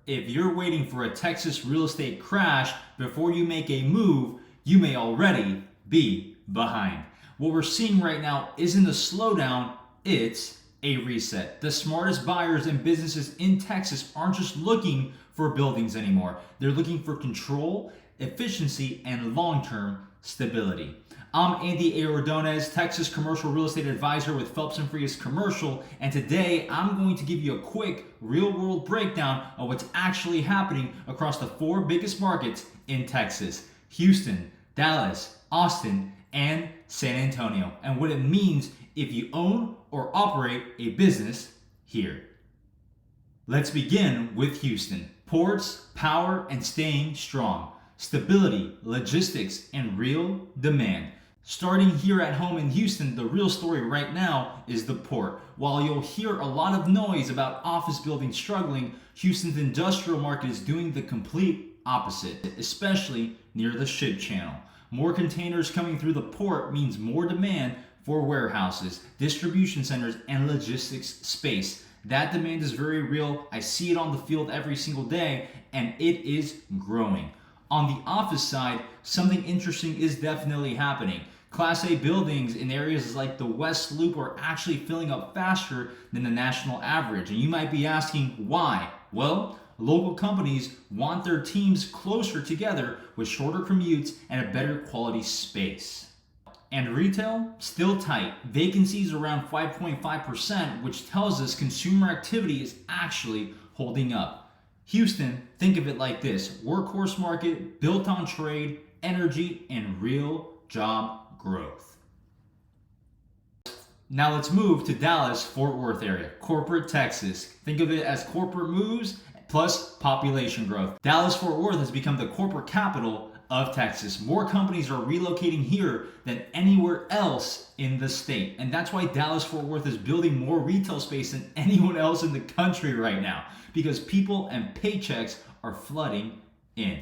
If you're waiting for a Texas real estate crash before you make a move, you may already be behind. What we're seeing right now isn't a slowdown, it's a reset. The smartest buyers and businesses in Texas aren't just looking for buildings anymore. They're looking for control, efficiency, and long-term stability. I'm Andy Ordonez, Texas Commercial Real Estate Advisor with Phelps & Frias Commercial, and today I'm going to give you a quick real-world breakdown of what's actually happening across the four biggest markets in Texas: Houston, Dallas, Austin, and San Antonio, and what it means if you own or operate a business here. Let's begin with Houston. Ports, power, and staying strong. Stability, logistics, and real demand. Starting here at home in Houston, the real story right now is the port. While you'll hear a lot of noise about office buildings struggling, Houston's industrial market is doing the complete opposite, especially near the ship channel. More containers coming through the port means more demand for warehouses, distribution centers, and logistics space. That demand is very real. I see it on the field every single day, and it is growing. On the office side, something interesting is definitely happening. Class A buildings in areas like the West Loop are actually filling up faster than the national average. And you might be asking why? Well, local companies want their teams closer together with shorter commutes and a better quality space. And retail, still tight. Vacancies around 5.5%, which tells us consumer activity is actually holding up. Houston, think of it like this: workhorse market built on trade, energy, and real job growth. Now let's move to Dallas, Fort Worth area, corporate Texas. Think of it as corporate moves plus population growth. Dallas, Fort Worth has become the corporate capital of Texas. More companies are relocating here than anywhere else in the state. And that's why Dallas Fort Worth is building more retail space than anyone else in the country right now, because people and paychecks are flooding in.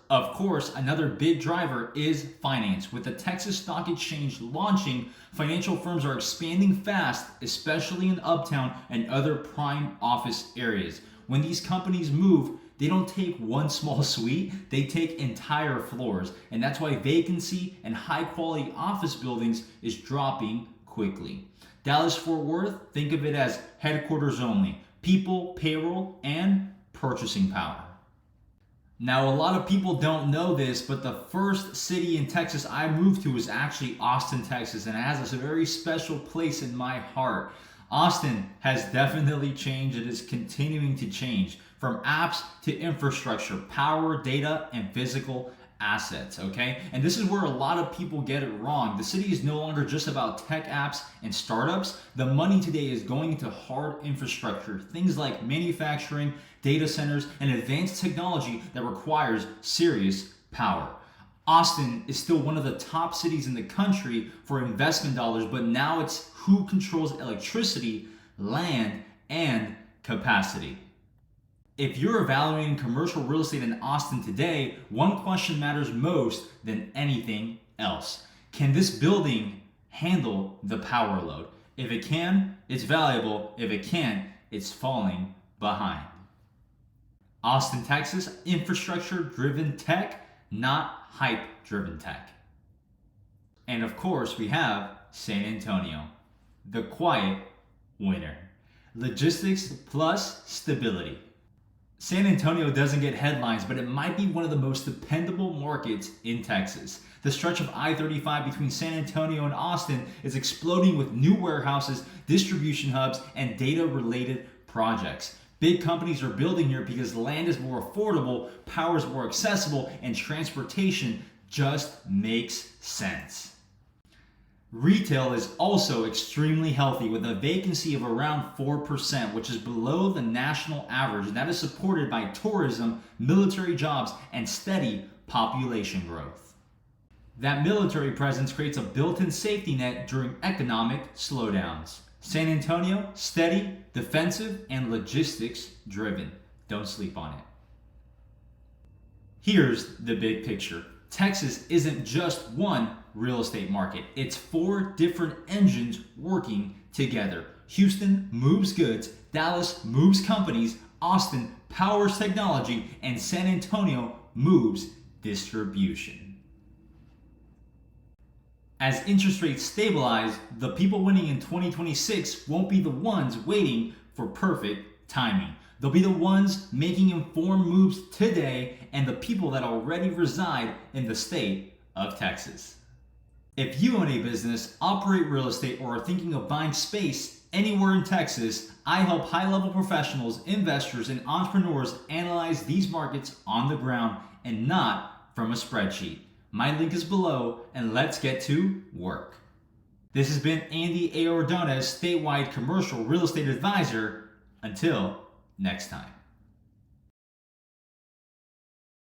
Of course, another big driver is finance. With the Texas Stock Exchange launching, financial firms are expanding fast, especially in Uptown and other prime office areas. When these companies move, they don't take one small suite, they take entire floors. And that's why vacancy and high quality office buildings is dropping quickly. Dallas Fort Worth, think of it as headquarters only. People, payroll, and purchasing power. Now, a lot of people don't know this, but the first city in Texas I moved to was actually Austin, Texas, and it has a very special place in my heart. Austin has definitely changed. It is continuing to change, from apps to infrastructure, power, data, and physical assets, okay? And this is where a lot of people get it wrong. The city is no longer just about tech apps and startups. The money today is going into hard infrastructure, things like manufacturing, data centers, and advanced technology that requires serious power. Austin is still one of the top cities in the country for investment dollars, but now it's who controls electricity, land, and capacity. If you're evaluating commercial real estate in Austin today, one question matters most than anything else. Can this building handle the power load? If it can, it's valuable. If it can't, it's falling behind. Austin, Texas, infrastructure-driven tech, not hype-driven tech. And of course, we have San Antonio, the quiet winner. Logistics plus stability. San Antonio doesn't get headlines, but it might be one of the most dependable markets in Texas. The stretch of I-35 between San Antonio and Austin is exploding with new warehouses, distribution hubs, and data-related projects. Big companies are building here because land is more affordable, power is more accessible, and transportation just makes sense. Retail is also extremely healthy with a vacancy of around 4%, which is below the national average. And that is supported by tourism, military jobs, and steady population growth. That military presence creates a built-in safety net during economic slowdowns. San Antonio, steady, defensive, and logistics driven. Don't sleep on it. Here's the big picture. Texas isn't just one real estate market. It's four different engines working together. Houston moves goods, Dallas moves companies, Austin powers technology, and San Antonio moves distribution. As interest rates stabilize, the people winning in 2026 won't be the ones waiting for perfect timing. They'll be the ones making informed moves today and the people that already reside in the state of Texas. If you own a business, operate real estate, or are thinking of buying space anywhere in Texas, I help high-level professionals, investors, and entrepreneurs analyze these markets on the ground and not from a spreadsheet. My link is below, and let's get to work. This has been Andy A. Ordonez, statewide commercial real estate advisor. Until next time.